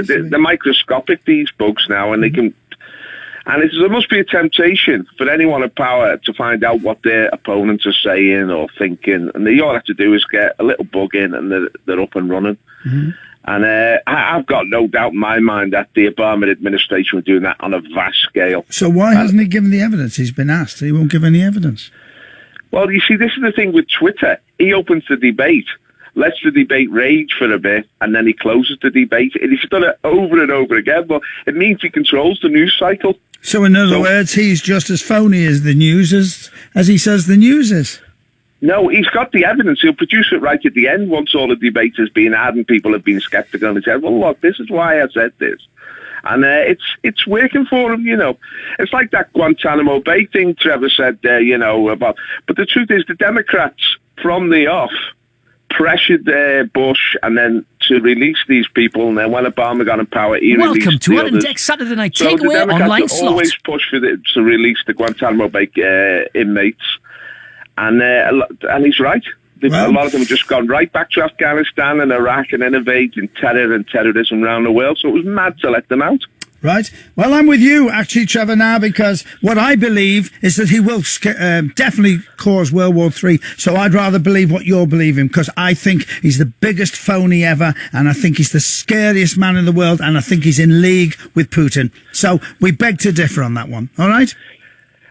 they're microscopic, these bugs now, and they can. And there must be a temptation for anyone in power to find out what their opponents are saying or thinking, and all they have to do is get a little bug in, and they're up and running. Mm-hmm. And I've got no doubt in my mind that the Obama administration were doing that on a vast scale. So why hasn't he given the evidence? He's been asked. He won't give any evidence. Well, you see, this is the thing with Twitter. He opens the debate, lets the debate rage for a bit, and then he closes the debate. And he's done it over and over again, but it means he controls the news cycle. So in other words, he's just as phony as the news as he says the news is. No, he's got the evidence. He'll produce it right at the end once all the debate has been had and people have been sceptical, and he said, well, look, this is why I said this. And it's working for him, you know. It's like that Guantanamo Bay thing Trevor said there, you know, about. But the truth is the Democrats, from the off, pressured Bush and then to release these people, and then when Obama got in power, he released the others. Welcome to Unindexed Saturday Night Takeaway online slot. Always pushed to release the Guantanamo Bay inmates, and he's right. A lot of them have just gone right back to Afghanistan and Iraq and innovating terror and terrorism around the world. So it was mad to let them out. Right. Well, I'm with you, actually, Trevor, now, because what I believe is that he will definitely cause World War III. So I'd rather believe what you're believing, because I think he's the biggest phony ever, and I think he's the scariest man in the world, and I think he's in league with Putin. So we beg to differ on that one. All right?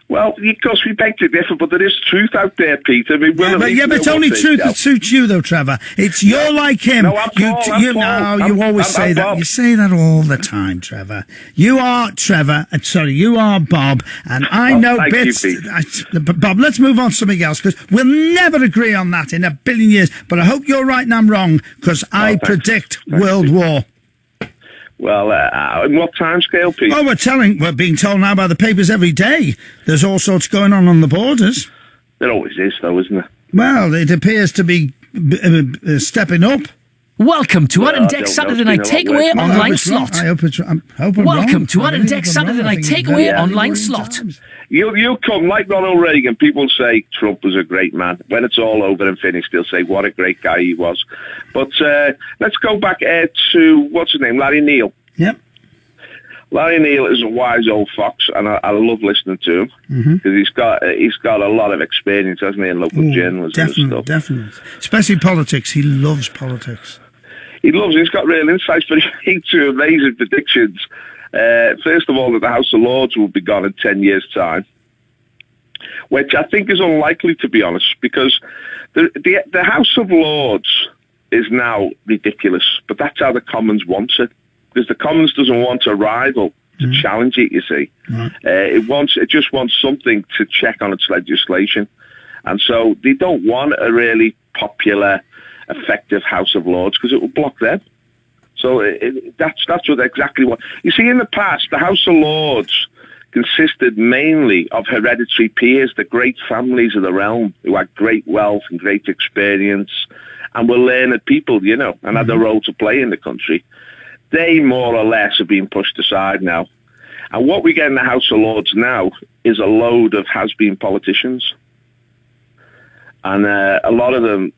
Well, of course, we beg to differ, but there is truth out there, Peter. But it's only truth that suits you, though, Trevor. You're like him. No, you always say that. Bob. You say that all the time, Trevor. You are Trevor. You are Bob, and I know bits. Bob, let's move on to something else, because we'll never agree on that in a billion years. But I hope you're right and I'm wrong, because I predict World War. Well, in what time scale, Pete? Well, we're being told now by the papers every day. There's all sorts going on the borders. There always is, though, isn't there? Well, it appears to be stepping up. Welcome to Unindexed Saturday Night Takeaway online slot. Welcome to Unindexed Saturday Night Takeaway online slot. You'll come like Ronald Reagan. People say Trump was a great man. When it's all over and finished, they'll say what a great guy he was. But let's go back to, what's his name, Larry Neal. Yep. Larry Neal is a wise old fox, and I love listening to him, because he's got a lot of experience, hasn't he, in local journalism and stuff. Definitely. Especially politics. He loves politics. He's got real insights, but he made two amazing predictions. First of all, that the House of Lords will be gone in 10 years' time, which I think is unlikely, to be honest, because the House of Lords is now ridiculous, but that's how the Commons wants it, because the Commons doesn't want a rival to challenge it, you see. It just wants something to check on its legislation, and so they don't want a really popular, effective House of Lords, because it will block them. So that's exactly what you see. In the past, the House of Lords consisted mainly of hereditary peers, the great families of the realm who had great wealth and great experience and were learned people, you know, and had a role to play in the country. They more or less are being pushed aside now. And what we get in the House of Lords now is a load of has-been politicians. And a lot of them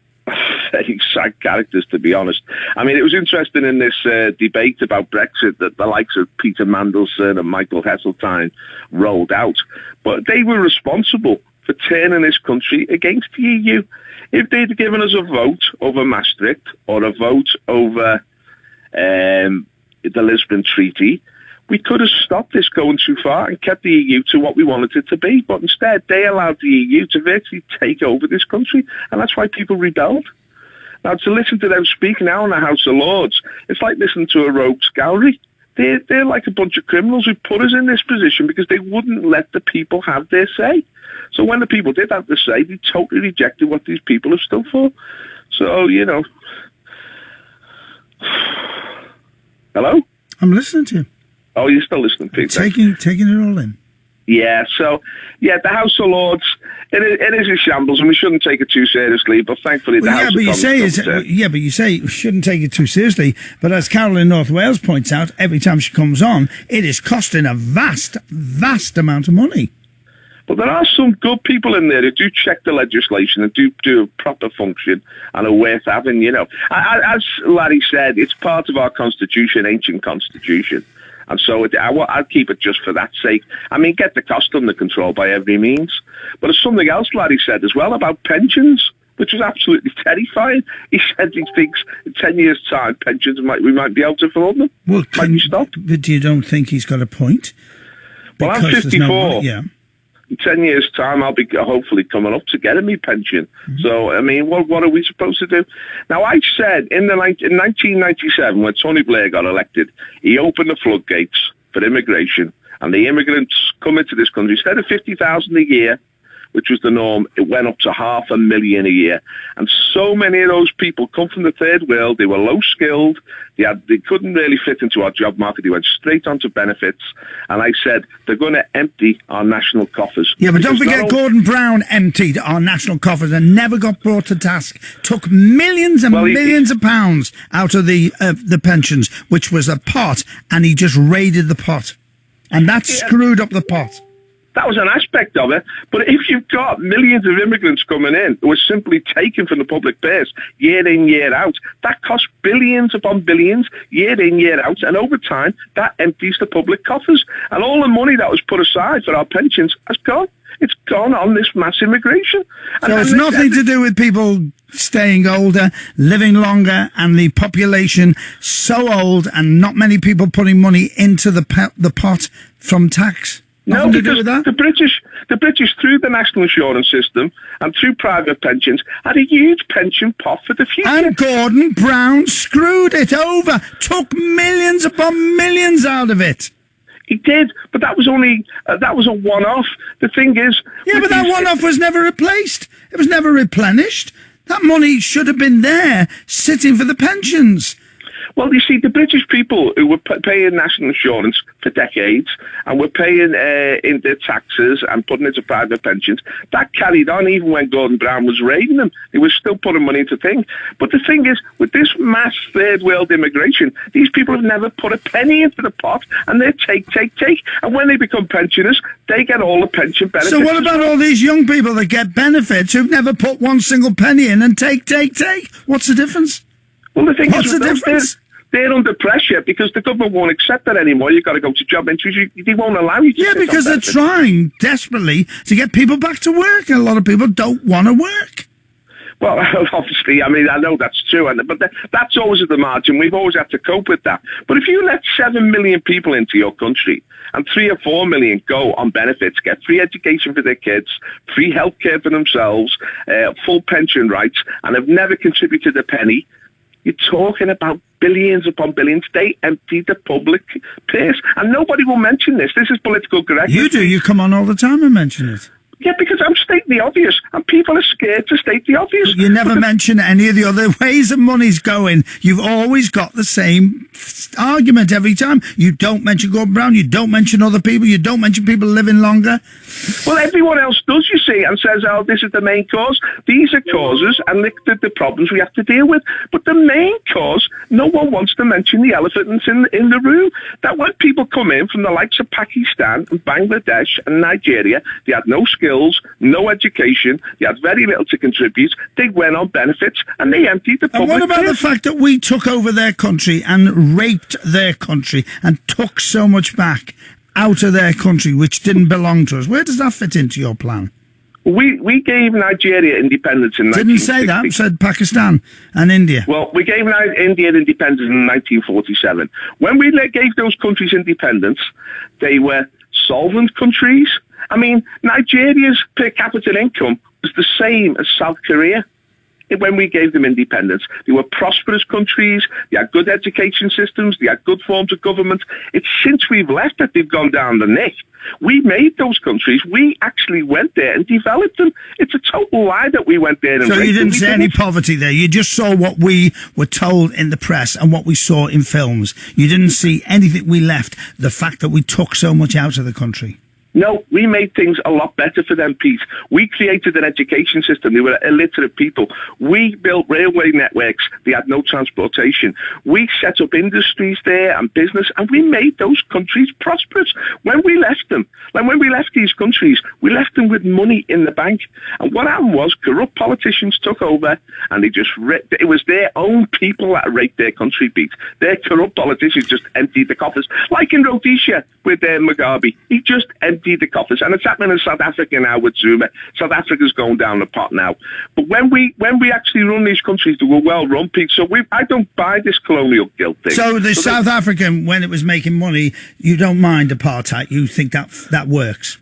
very sad characters, to be honest. I mean, it was interesting in this debate about Brexit that the likes of Peter Mandelson and Michael Heseltine rolled out, but they were responsible for turning this country against the EU. If they'd given us a vote over Maastricht or a vote over the Lisbon Treaty, we could have stopped this going too far and kept the EU to what we wanted it to be. But instead, they allowed the EU to virtually take over this country, and that's why people rebelled. Now, to listen to them speak now in the House of Lords, it's like listening to a rogues gallery. They're like a bunch of criminals who put us in this position because they wouldn't let the people have their say. So when the people did have their say, they totally rejected what these people have stood for. So, you know. Hello? I'm listening to you. Oh, you're still listening, Peter. Taking it all in. Yeah, so, the House of Lords, it is a shambles, and we shouldn't take it too seriously, but thankfully the House of Commons... but you say we shouldn't take it too seriously, but as Carol in North Wales points out, every time she comes on, it is costing a vast, vast amount of money. But there are some good people in there who do check the legislation and do a proper function and are worth having, you know. As Larry said, it's part of our constitution, ancient constitution. And so I'll keep it just for that sake. I mean, get the cost under control by every means. But there's something else Larry said as well about pensions, which was absolutely terrifying. He said he thinks in 10 years' time, pensions, we might be able to afford them. Well, might be stopped. But you don't think he's got a point? Well, I'm 54. Yeah. In 10 years' time, I'll be hopefully coming up to getting me pension. Mm-hmm. So, I mean, what are we supposed to do? Now, I said in 1997, when Tony Blair got elected, he opened the floodgates for immigration, and the immigrants come into this country. Instead of 50,000 a year, which was the norm, it went up to 500,000 a year. And so many of those people come from the third world. They were low skilled. They couldn't really fit into our job market. They went straight onto benefits. And I said, they're going to empty our national coffers. Yeah, but don't forget Gordon Brown emptied our national coffers and never got brought to task. Took millions and millions of pounds out of the pensions, which was a pot, and he just raided the pot. And that screwed up the pot. That was an aspect of it. But if you've got millions of immigrants coming in who are simply taken from the public purse year in, year out, that costs billions upon billions year in, year out. And over time, that empties the public coffers. And all the money that was put aside for our pensions has gone. It's gone on this mass immigration. So it's nothing to do with people staying older, living longer, and the population so old and not many people putting money into the pot from tax? No, because the British, through the national insurance system and through private pensions, had a huge pension pot for the future. And Gordon Brown screwed it over, took millions upon millions out of it. He did, but that was only that was a one-off. The thing is, yeah, but that one-off was never replaced. It was never replenished. That money should have been there, sitting for the pensions. Well, you see, the British people who were paying national insurance for decades and were paying in their taxes and putting into private pensions, that carried on even when Gordon Brown was raiding them. He was still putting money into things. But the thing is, with this mass third world immigration, these people have never put a penny into the pot, and they take. And when they become pensioners, they get all the pension benefits. So what about all these young people that get benefits who've never put one single penny in and take? What's the difference? Well, the thing is, they're under pressure because the government won't accept that anymore. You've got to go to job interviews. They won't allow you to. Yeah, because they're trying desperately to get people back to work, and a lot of people don't want to work. Well, obviously, I mean, I know that's true, but that's always at the margin. We've always had to cope with that. But if you let 7 million people into your country and 3 or 4 million go on benefits, get free education for their kids, free healthcare for themselves, full pension rights, and have never contributed a penny, you're talking about billions upon billions. They emptied the public purse. And nobody will mention this. This is political correctness. You do. You come on all the time and mention it. Yeah, because I'm stating the obvious, and people are scared to state the obvious. But you never mention any of the other ways the money's going. You've always got the same argument every time. You don't mention Gordon Brown. You don't mention other people. You don't mention people living longer. Well, everyone else does, you see, and says, oh, this is the main cause. These are causes and the problems we have to deal with. But the main cause, no one wants to mention the elephants in the room. That when people come in from the likes of Pakistan and Bangladesh and Nigeria, they had no skills, no education, they had very little to contribute, they went on benefits and they emptied the public. And what about the fact that we took over their country and raped their country and took so much back out of their country which didn't belong to us? Where does that fit into your plan? We gave Nigeria independence in 1960. Didn't say that, said Pakistan and India. Well, we gave India independence in 1947. When we gave those countries independence, they were solvent countries. I mean, Nigeria's per capita income was the same as South Korea when we gave them independence. They were prosperous countries, they had good education systems, they had good forms of government. It's since we've left that they've gone down the neck. We made those countries. We actually went there and developed them. It's a total lie that we went there and... So you didn't see any poverty there. You just saw what we were told in the press and what we saw in films. You didn't see anything we left, the fact that we took so much out of the country. No, we made things a lot better for them, Pete. We created an education system. They were illiterate people. We built railway networks. They had no transportation. We set up industries there and business, and we made those countries prosperous. When we left them, like when we left these countries, we left them with money in the bank. And what happened was corrupt politicians took over, and it was their own people that raped their country, Pete. Their corrupt politicians just emptied the coffers. Like in Rhodesia with Mugabe. He just emptied the coffers, and it's happening in South Africa now with Zuma. South Africa's going down the pot now. But when we actually run these countries, they were well run, Pete. So I don't buy this colonial guilt thing. So the South African, when it was making money, you don't mind apartheid. You think that works?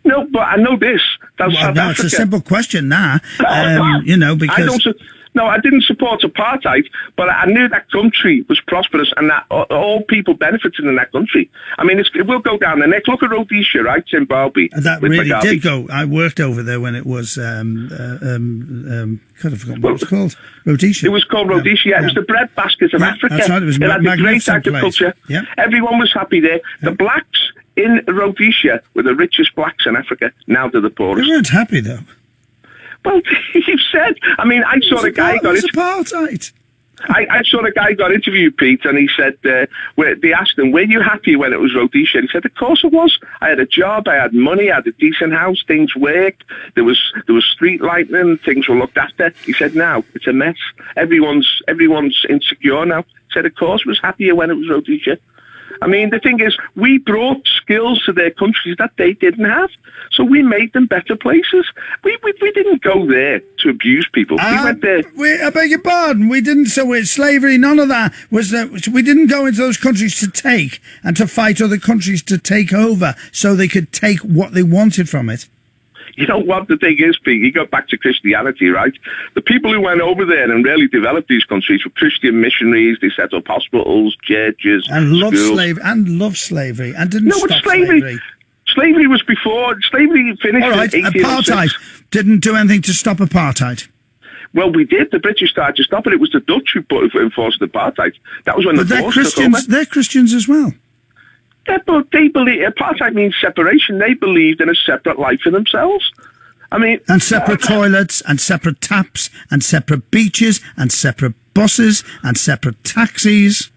No, but I know this. That's South Africa. It's a simple question now. Because I didn't support apartheid, but I knew that country was prosperous and that all people benefited in that country. I mean, it will go down the neck. Look at Rhodesia, right? Zimbabwe. That really Mugabe. Did go. I worked over there when it was, I forgot what it was called. Rhodesia. It was called Rhodesia. It was the breadbasket of Africa. That's right. It was it had great agriculture. Yeah. Everyone was happy there. The blacks in Rhodesia were the richest blacks in Africa. Now they're the poorest. They weren't happy, though. Well, you said. I mean, I saw a guy got apartheid. I saw a guy got interviewed, Pete, and he said, they asked him, were you happy when it was Rhodesia? And he said, of course it was. I had a job, I had money, I had a decent house, things worked, there was street lighting, things were looked after. He said, now, it's a mess. Everyone's insecure now. He said, of course, was happier when it was Rhodesia. I mean, the thing is, we brought skills to their countries that they didn't have, so we made them better places. We didn't go there to abuse people. We went there. I beg your pardon. We didn't. So it's slavery. None of that was. We didn't go into those countries to take and to fight other countries to take over, so they could take what they wanted from it. You know what the thing is, Pete? You go back to Christianity, right? The people who went over there and really developed these countries were Christian missionaries. They set up hospitals, churches, and loved schools. slavery, and didn't stop slavery. Slavery was before. Slavery finished. All right, apartheid didn't do anything to stop apartheid. Well, we did. The British started to stop it. It was the Dutch who enforced apartheid. That was when the Boers took over. They're Christians as well. Yeah, but they believe apartheid means separation. They believed in a separate life for themselves. I mean, and separate toilets, and separate taps, and separate beaches, and separate buses, and separate taxis,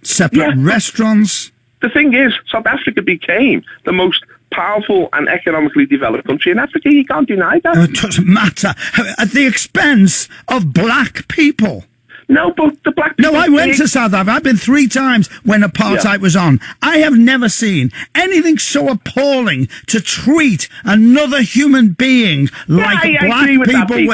separate restaurants. The thing is, South Africa became the most powerful and economically developed country in Africa. You can't deny that. No, it doesn't matter. At the expense of black people. No, but the black people... No, I went to South Africa. I've been 3 times when apartheid was on. I have never seen anything so appalling to treat another human being like black people were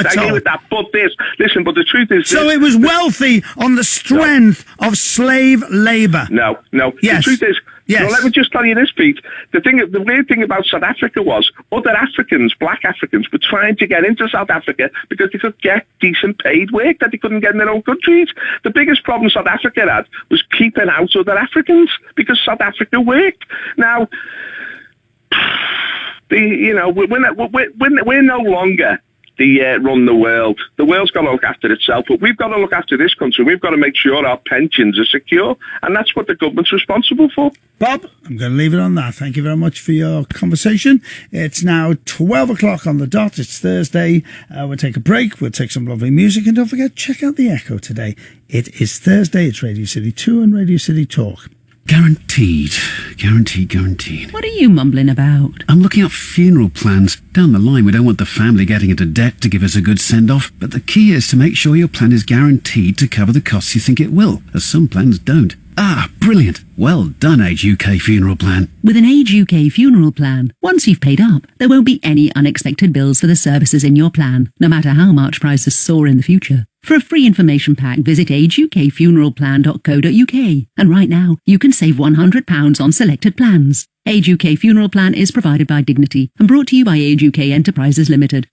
told. I agree with that, but but the truth is... So it was wealthy on the strength of slave labour. No. Yes. The truth is... Yes. Well, let me just tell you this, Pete. The weird thing about South Africa was other Africans, black Africans, were trying to get into South Africa because they could get decent paid work that they couldn't get in their own countries. The biggest problem South Africa had was keeping out other Africans because South Africa worked. Now, we're no longer run the world. The world's got to look after itself, but we've got to look after this country. We've got to make sure our pensions are secure, and that's what the government's responsible for. Bob, I'm going to leave it on that. Thank you very much for your conversation. It's now 12 o'clock on the dot. It's Thursday. We'll take a break. We'll take some lovely music, and don't forget, check out the Echo today. It is Thursday. It's Radio City 2 and Radio City Talk. Guaranteed. What are you mumbling about? I'm looking up funeral plans. Down the line, we don't want the family getting into debt to give us a good send-off, but the key is to make sure your plan is guaranteed to cover the costs you think it will, as some plans don't. Ah, brilliant. Well done, Age UK Funeral Plan. With an Age UK Funeral Plan, once you've paid up, there won't be any unexpected bills for the services in your plan, no matter how much prices soar in the future. For a free information pack, visit ageukfuneralplan.co.uk. And right now, you can save £100 on selected plans. Age UK Funeral Plan is provided by Dignity and brought to you by Age UK Enterprises Limited.